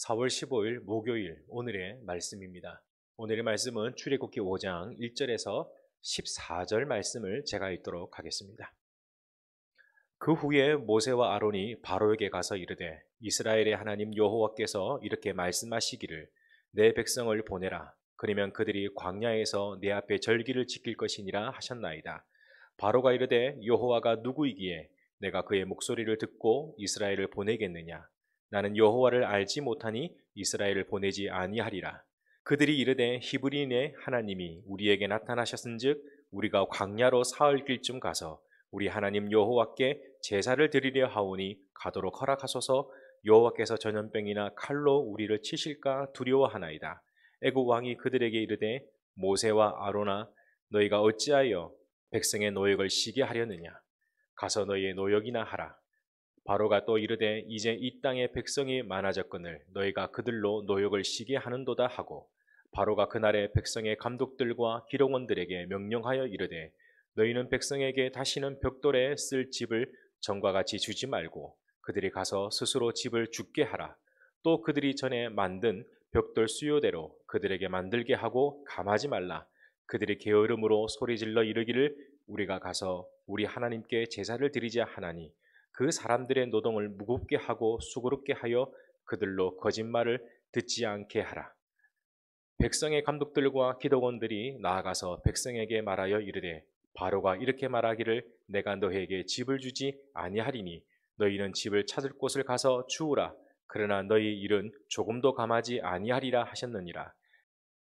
4월 15일 목요일 오늘의 말씀입니다. 오늘의 말씀은 출애굽기 5장 1절에서 14절 말씀을 제가 읽도록 하겠습니다. 그 후에 모세와 아론이 바로에게 가서 이르되 이스라엘의 하나님 여호와께서 이렇게 말씀하시기를 내 백성을 보내라. 그러면 그들이 광야에서 내 앞에 절기를 지킬 것이니라 하셨나이다. 바로가 이르되 여호와가 누구이기에 내가 그의 목소리를 듣고 이스라엘을 보내겠느냐. 나는 여호와를 알지 못하니 이스라엘을 보내지 아니하리라. 그들이 이르되 히브리인의 하나님이 우리에게 나타나셨은즉 우리가 광야로 사흘 길쯤 가서 우리 하나님 여호와께 제사를 드리려 하오니 가도록 허락하소서. 여호와께서 전염병이나 칼로 우리를 치실까 두려워하나이다. 애굽 왕이 그들에게 이르되 모세와 아론아 너희가 어찌하여 백성의 노역을 시게 하려느냐. 가서 너희의 노역이나 하라. 바로가 또 이르되 이제 이 땅에 백성이 많아졌거늘 너희가 그들로 노역을 시게 하는도다 하고 바로가 그날에 백성의 감독들과 기록원들에게 명령하여 이르되 너희는 백성에게 다시는 벽돌에 쓸 집을 전과 같이 주지 말고 그들이 가서 스스로 집을 죽게 하라. 또 그들이 전에 만든 벽돌 수요대로 그들에게 만들게 하고 감하지 말라. 그들이 게으름으로 소리질러 이르기를 우리가 가서 우리 하나님께 제사를 드리자 하나니 그 사람들의 노동을 무겁게 하고 수고롭게 하여 그들로 거짓말을 듣지 않게 하라. 백성의 감독들과 기독원들이 나아가서 백성에게 말하여 이르되 바로가 이렇게 말하기를 내가 너희에게 집을 주지 아니하리니 너희는 집을 찾을 곳을 가서 주우라. 그러나 너희 일은 조금도 감하지 아니하리라 하셨느니라.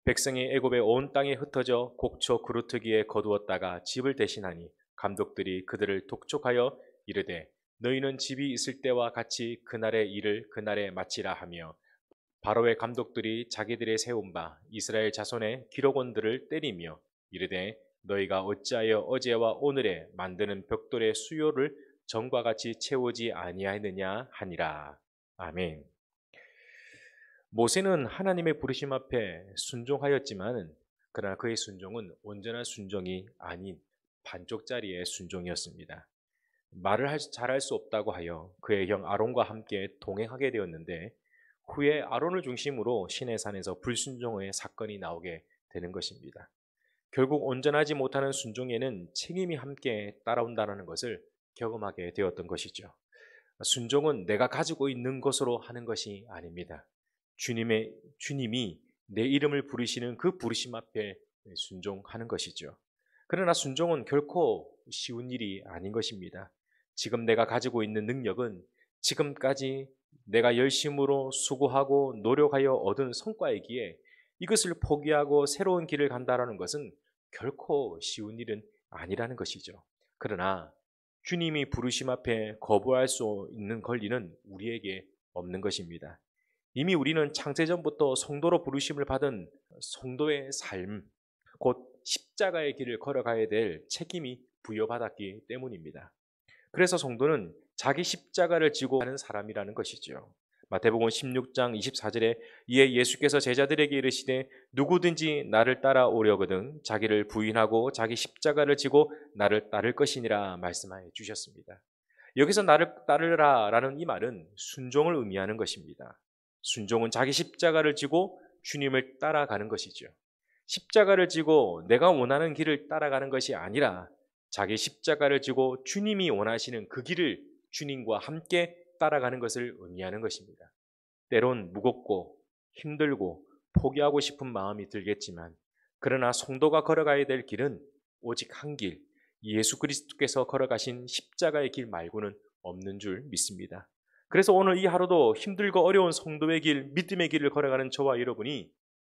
백성이 애굽의 온 땅에 흩어져 곡초 그루터기에 거두었다가 집을 대신하니 감독들이 그들을 독촉하여 이르되 너희는 집이 있을 때와 같이 그날의 일을 그날에 마치라 하며 바로의 감독들이 자기들의 세운 바 이스라엘 자손의 기록원들을 때리며 이르되 너희가 어찌하여 어제와 오늘에 만드는 벽돌의 수요를 전과 같이 채우지 아니하느냐 하니라. 아멘. 모세는 하나님의 부르심 앞에 순종하였지만 그러나 그의 순종은 온전한 순종이 아닌 반쪽짜리의 순종이었습니다. 말을 잘할 수 없다고 하여 그의 형 아론과 함께 동행하게 되었는데 후에 아론을 중심으로 시내산에서 불순종의 사건이 나오게 되는 것입니다. 결국 온전하지 못하는 순종에는 책임이 함께 따라온다는 것을 경험하게 되었던 것이죠. 순종은 내가 가지고 있는 것으로 하는 것이 아닙니다. 주님이 내 이름을 부르시는 그 부르심 앞에 순종하는 것이죠. 그러나 순종은 결코 쉬운 일이 아닌 것입니다. 지금 내가 가지고 있는 능력은 지금까지 내가 열심으로 수고하고 노력하여 얻은 성과이기에 이것을 포기하고 새로운 길을 간다는 것은 결코 쉬운 일은 아니라는 것이죠. 그러나 주님이 부르심 앞에 거부할 수 있는 권리는 우리에게 없는 것입니다. 이미 우리는 창세전부터 성도로 부르심을 받은 성도의 삶, 곧 십자가의 길을 걸어가야 될 책임이 부여받았기 때문입니다. 그래서 성도는 자기 십자가를 지고 가는 사람이라는 것이죠. 마태복음 16장 24절에 이에 예수께서 제자들에게 이르시되 누구든지 나를 따라오려거든 자기를 부인하고 자기 십자가를 지고 나를 따를 것이니라 말씀하여 주셨습니다. 여기서 나를 따르라 라는 이 말은 순종을 의미하는 것입니다. 순종은 자기 십자가를 지고 주님을 따라가는 것이죠. 십자가를 지고 내가 원하는 길을 따라가는 것이 아니라 자기 십자가를 지고 주님이 원하시는 그 길을 주님과 함께 따라가는 것을 의미하는 것입니다. 때론 무겁고 힘들고 포기하고 싶은 마음이 들겠지만 그러나 성도가 걸어가야 될 길은 오직 한 길, 예수 그리스도께서 걸어가신 십자가의 길 말고는 없는 줄 믿습니다. 그래서 오늘 이 하루도 힘들고 어려운 성도의 길, 믿음의 길을 걸어가는 저와 여러분이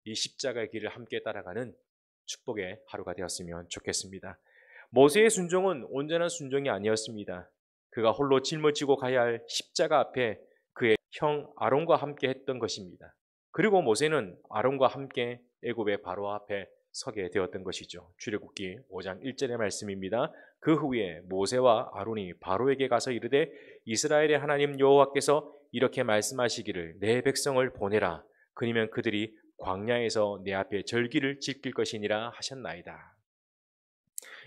이 십자가의 길을 함께 따라가는 축복의 하루가 되었으면 좋겠습니다. 모세의 순종은 온전한 순종이 아니었습니다. 그가 홀로 짊어지고 가야 할 십자가 앞에 그의 형 아론과 함께 했던 것입니다. 그리고 모세는 아론과 함께 애굽의 바로 앞에 서게 되었던 것이죠. 출애굽기 5장 1절의 말씀입니다. 그 후에 모세와 아론이 바로에게 가서 이르되 이스라엘의 하나님 여호와께서 이렇게 말씀하시기를 내 백성을 보내라. 그러면 그들이 광야에서 내 앞에 절기를 지킬 것이니라 하셨나이다.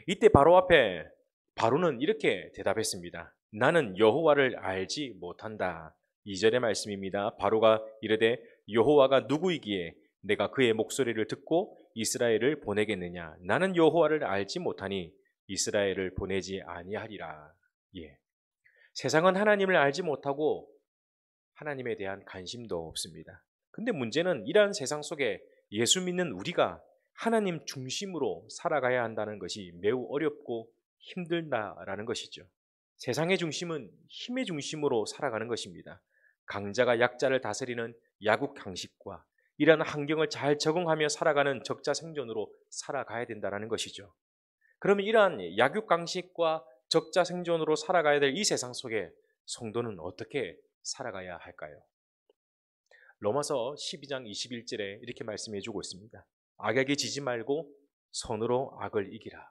이때 바로는 이렇게 대답했습니다. 나는 여호와를 알지 못한다. 2절의 말씀입니다. 바로가 이르되 여호와가 누구이기에 내가 그의 목소리를 듣고 이스라엘을 보내겠느냐. 나는 여호와를 알지 못하니 이스라엘을 보내지 아니하리라. 예. 세상은 하나님을 알지 못하고 하나님에 대한 관심도 없습니다. 근데 문제는 이러한 세상 속에 예수 믿는 우리가 하나님 중심으로 살아가야 한다는 것이 매우 어렵고 힘들다라는 것이죠. 세상의 중심은 힘의 중심으로 살아가는 것입니다. 강자가 약자를 다스리는 야국 강식과 이러한 환경을 잘 적응하며 살아가는 적자 생존으로 살아가야 된다는 것이죠. 그러면 이러한 야국 강식과 적자 생존으로 살아가야 될 이 세상 속에 성도는 어떻게 살아가야 할까요? 로마서 12장 21절에 이렇게 말씀해 주고 있습니다. 악에게 지지 말고 선으로 악을 이기라.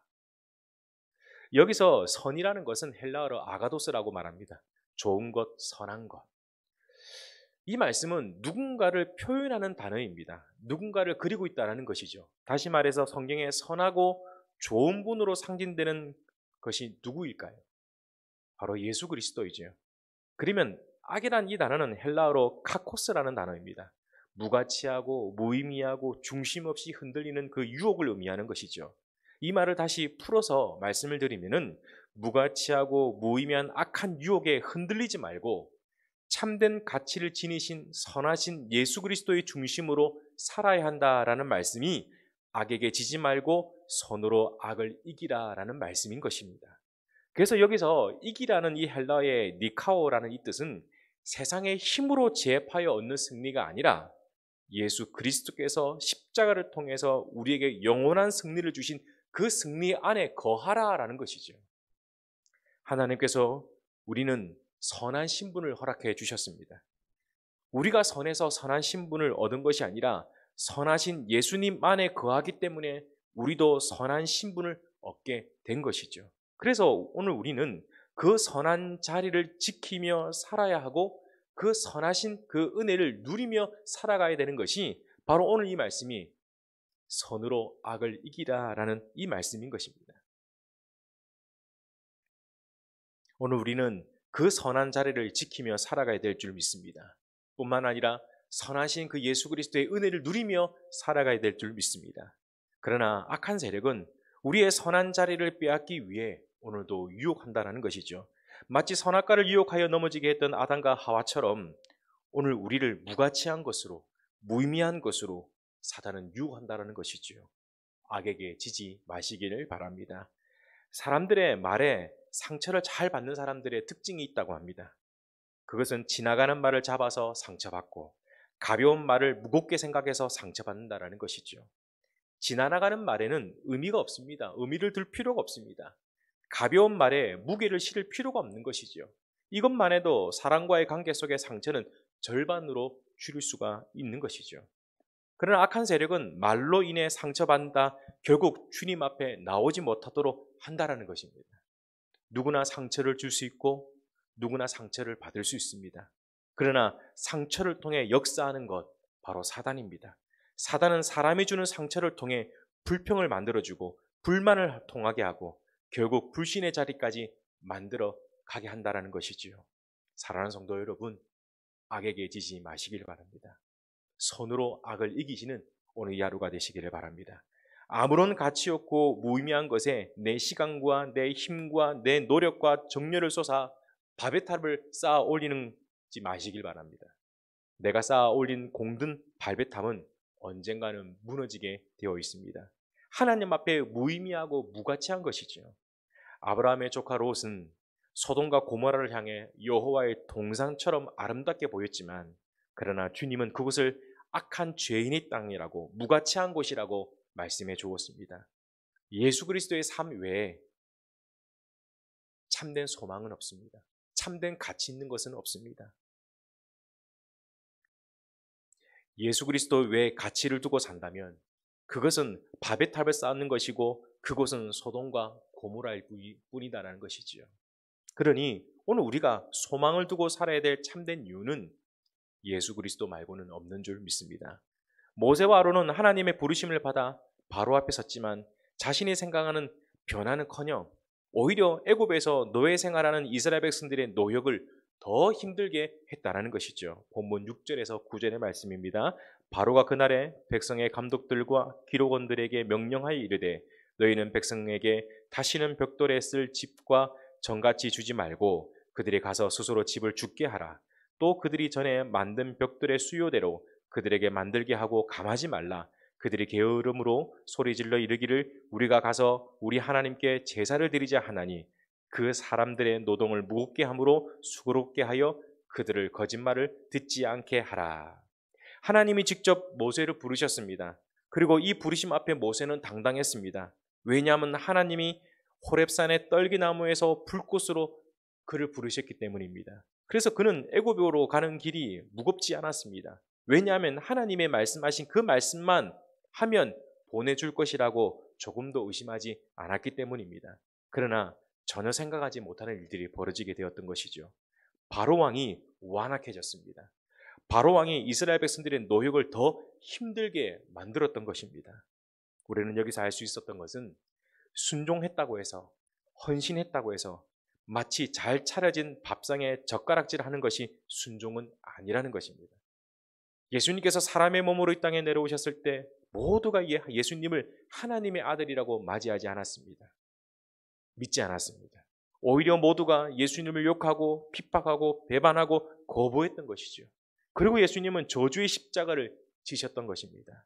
여기서 선이라는 것은 헬라어로 아가도스라고 말합니다. 좋은 것, 선한 것. 이 말씀은 누군가를 표현하는 단어입니다. 누군가를 그리고 있다는 것이죠. 다시 말해서 성경에 선하고 좋은 분으로 상징되는 것이 누구일까요? 바로 예수 그리스도이죠. 그러면 악이란 이 단어는 헬라어로 카코스라는 단어입니다. 무가치하고 무의미하고 중심 없이 흔들리는 그 유혹을 의미하는 것이죠. 이 말을 다시 풀어서 말씀을 드리면은 무가치하고 무의미한 악한 유혹에 흔들리지 말고 참된 가치를 지니신 선하신 예수 그리스도의 중심으로 살아야 한다라는 말씀이 악에게 지지 말고 선으로 악을 이기라라는 말씀인 것입니다. 그래서 여기서 이기라는 이 헬라어의 니카오라는 이 뜻은 세상의 힘으로 제압하여 얻는 승리가 아니라 예수 그리스도께서 십자가를 통해서 우리에게 영원한 승리를 주신 그 승리 안에 거하라라는 것이죠. 하나님께서 우리는 선한 신분을 허락해 주셨습니다. 우리가 선해서 선한 신분을 얻은 것이 아니라 선하신 예수님 안에 거하기 때문에 우리도 선한 신분을 얻게 된 것이죠. 그래서 오늘 우리는 그 선한 자리를 지키며 살아야 하고 그 선하신 그 은혜를 누리며 살아가야 되는 것이 바로 오늘 이 말씀이 선으로 악을 이기라라는 이 말씀인 것입니다. 오늘 우리는 그 선한 자리를 지키며 살아가야 될 줄 믿습니다. 뿐만 아니라 선하신 그 예수 그리스도의 은혜를 누리며 살아가야 될 줄 믿습니다. 그러나 악한 세력은 우리의 선한 자리를 빼앗기 위해 오늘도 유혹한다는 것이죠. 마치 선악과를 유혹하여 넘어지게 했던 아담과 하와처럼 오늘 우리를 무가치한 것으로 무의미한 것으로 사단은 유혹한다는 것이죠. 악에게 지지 마시기를 바랍니다. 사람들의 말에 상처를 잘 받는 사람들의 특징이 있다고 합니다. 그것은 지나가는 말을 잡아서 상처받고 가벼운 말을 무겁게 생각해서 상처받는다는 것이죠. 지나가는 말에는 의미가 없습니다. 의미를 둘 필요가 없습니다. 가벼운 말에 무게를 실을 필요가 없는 것이죠. 이것만 해도 사람과의 관계 속의 상처는 절반으로 줄일 수가 있는 것이죠. 그러나 악한 세력은 말로 인해 상처받는다 결국 주님 앞에 나오지 못하도록 한다는 것입니다. 누구나 상처를 줄 수 있고 누구나 상처를 받을 수 있습니다. 그러나 상처를 통해 역사하는 것 바로 사단입니다. 사단은 사람이 주는 상처를 통해 불평을 만들어주고 불만을 통하게 하고 결국 불신의 자리까지 만들어 가게 한다는 것이지요. 사랑하는 성도 여러분, 악에게 지지 마시길 바랍니다. 선으로 악을 이기시는 오늘 이 하루가 되시기를 바랍니다. 아무런 가치 없고 무의미한 것에 내 시간과 내 힘과 내 노력과 정열을 쏟아 바베탑을 쌓아 올리지 마시길 바랍니다. 내가 쌓아 올린 공든 발베탑은 언젠가는 무너지게 되어 있습니다. 하나님 앞에 무의미하고 무가치한 것이죠. 아브라함의 조카 롯은 소돔과 고모라를 향해 여호와의 동상처럼 아름답게 보였지만 그러나 주님은 그곳을 악한 죄인의 땅이라고 무가치한 곳이라고 말씀해 주었습니다. 예수 그리스도의 삶 외에 참된 소망은 없습니다. 참된 가치 있는 것은 없습니다. 예수 그리스도 외에 가치를 두고 산다면 그것은 바베탑을 쌓는 것이고 그곳은 소돔과 고모라일 뿐이다라는 것이지요. 그러니 오늘 우리가 소망을 두고 살아야 될 참된 이유는 예수 그리스도 말고는 없는 줄 믿습니다. 모세와 아론은 하나님의 부르심을 받아 바로 앞에 섰지만 자신이 생각하는 변화는커녕 오히려 애굽에서 노예 생활하는 이스라엘 백성들의 노역을 더 힘들게 했다라는 것이죠. 본문 6절에서 9절의 말씀입니다. 바로가 그날에 백성의 감독들과 기록원들에게 명령하여 이르되 너희는 백성에게 다시는 벽돌에 쓸 집과 정같이 주지 말고 그들이 가서 스스로 집을 짓게 하라. 또 그들이 전에 만든 벽돌의 수요대로 그들에게 만들게 하고 감하지 말라. 그들이 게으름으로 소리질러 이르기를 우리가 가서 우리 하나님께 제사를 드리자 하나니 그 사람들의 노동을 무겁게 함으로 수고롭게 하여 그들을 거짓말을 듣지 않게 하라. 하나님이 직접 모세를 부르셨습니다. 그리고 이 부르심 앞에 모세는 당당했습니다. 왜냐하면 하나님이 호렙산의 떨기나무에서 불꽃으로 그를 부르셨기 때문입니다. 그래서 그는 애굽으로 가는 길이 무겁지 않았습니다. 왜냐하면 하나님의 말씀하신 그 말씀만 하면 보내줄 것이라고 조금도 의심하지 않았기 때문입니다. 그러나 전혀 생각하지 못하는 일들이 벌어지게 되었던 것이죠. 바로 왕이 완악해졌습니다. 바로 왕이 이스라엘 백성들의 노역을 더 힘들게 만들었던 것입니다. 우리는 여기서 알 수 있었던 것은 순종했다고 해서, 헌신했다고 해서 마치 잘 차려진 밥상에 젓가락질하는 것이 순종은 아니라는 것입니다. 예수님께서 사람의 몸으로 이 땅에 내려오셨을 때 모두가 예수님을 하나님의 아들이라고 맞이하지 않았습니다. 믿지 않았습니다. 오히려 모두가 예수님을 욕하고 핍박하고 배반하고 거부했던 것이죠. 그리고 예수님은 저주의 십자가를 지셨던 것입니다.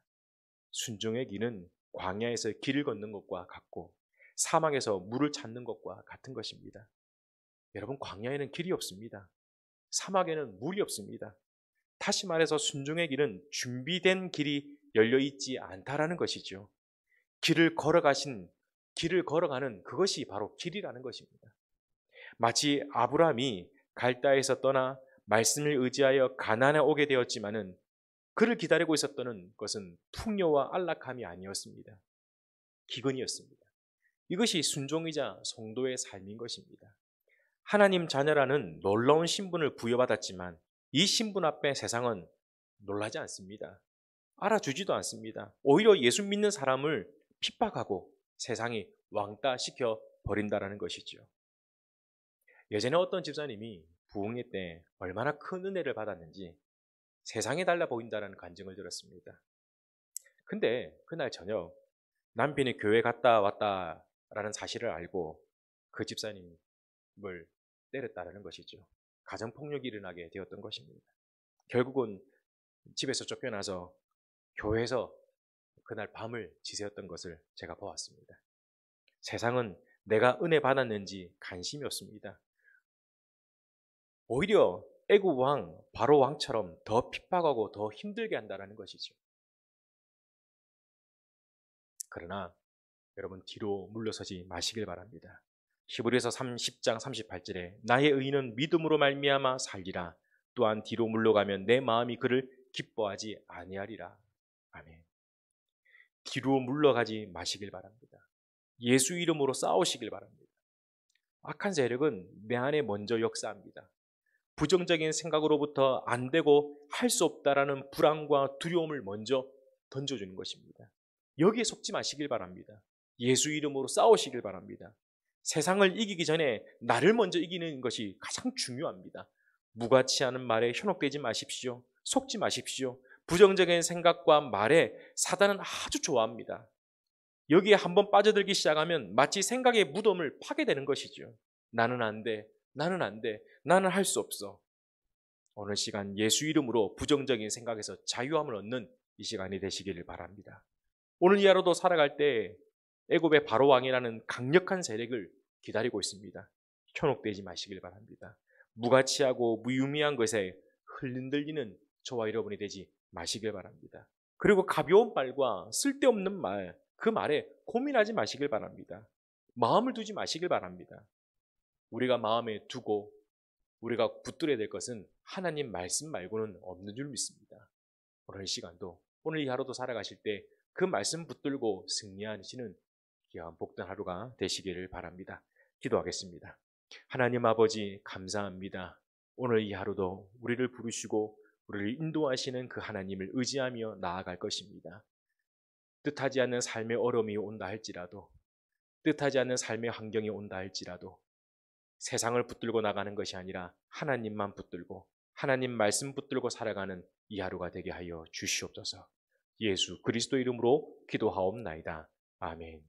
순종의 길은 광야에서 길을 걷는 것과 같고 사막에서 물을 찾는 것과 같은 것입니다. 여러분, 광야에는 길이 없습니다. 사막에는 물이 없습니다. 다시 말해서 순종의 길은 준비된 길이 열려있지 않다라는 것이죠. 길을 걸어가는 그것이 바로 길이라는 것입니다. 마치 아브라함이 갈대아에서 떠나 말씀을 의지하여 가나안에 오게 되었지만은 그를 기다리고 있었던 것은 풍요와 안락함이 아니었습니다. 기근이었습니다. 이것이 순종이자 성도의 삶인 것입니다. 하나님 자녀라는 놀라운 신분을 부여받았지만 이 신분 앞에 세상은 놀라지 않습니다. 알아주지도 않습니다. 오히려 예수 믿는 사람을 핍박하고 세상이 왕따시켜 버린다라는 것이죠. 예전에 어떤 집사님이 부흥회 때 얼마나 큰 은혜를 받았는지 세상에 달라 보인다라는 간증을 들었습니다. 근데 그날 저녁 남편이 교회 갔다 왔다라는 사실을 알고 그 집사님을 때렸다라는 것이죠. 가정폭력이 일어나게 되었던 것입니다. 결국은 집에서 쫓겨나서 교회에서 그날 밤을 지새웠던 것을 제가 보았습니다. 세상은 내가 은혜 받았는지 관심이 없습니다. 오히려 애굽 왕 바로 왕처럼 더 핍박하고 더 힘들게 한다는 것이죠. 그러나 여러분, 뒤로 물러서지 마시길 바랍니다. 히브리서 10장 38절에 나의 의인은 믿음으로 말미암아 살리라. 또한 뒤로 물러가면 내 마음이 그를 기뻐하지 아니하리라. 아멘. 뒤로 물러가지 마시길 바랍니다. 예수 이름으로 싸우시길 바랍니다. 악한 세력은 내 안에 먼저 역사합니다. 부정적인 생각으로부터 안 되고 할 수 없다라는 불안과 두려움을 먼저 던져주는 것입니다. 여기에 속지 마시길 바랍니다. 예수 이름으로 싸우시길 바랍니다. 세상을 이기기 전에 나를 먼저 이기는 것이 가장 중요합니다. 무가치하는 말에 현혹되지 마십시오. 속지 마십시오. 부정적인 생각과 말에 사단은 아주 좋아합니다. 여기에 한번 빠져들기 시작하면 마치 생각의 무덤을 파게 되는 것이죠. 나는 안 돼. 나는 안 돼. 나는 할 수 없어. 오늘 시간 예수 이름으로 부정적인 생각에서 자유함을 얻는 이 시간이 되시기를 바랍니다. 오늘 이 하루도 살아갈 때 애굽의 바로 왕이라는 강력한 세력을 기다리고 있습니다. 현혹되지 마시길 바랍니다. 무가치하고 무유미한 것에 흔들리는 저와 여러분이 되지 마시길 바랍니다. 그리고 가벼운 말과 쓸데없는 말, 그 말에 고민하지 마시길 바랍니다. 마음을 두지 마시길 바랍니다. 우리가 마음에 두고 우리가 붙들어야 될 것은 하나님 말씀 말고는 없는 줄 믿습니다. 오늘 이 시간도, 오늘 이 하루도 살아가실 때 그 말씀 붙들고 승리하시는 귀한 복된 하루가 되시기를 바랍니다. 기도하겠습니다. 하나님 아버지, 감사합니다. 오늘 이 하루도 우리를 부르시고 우리를 인도하시는 그 하나님을 의지하며 나아갈 것입니다. 뜻하지 않는 삶의 어려움이 온다 할지라도, 뜻하지 않는 삶의 환경이 온다 할지라도 세상을 붙들고 나가는 것이 아니라 하나님만 붙들고 하나님 말씀 붙들고 살아가는 이 하루가 되게 하여 주시옵소서. 예수 그리스도 이름으로 기도하옵나이다. 아멘.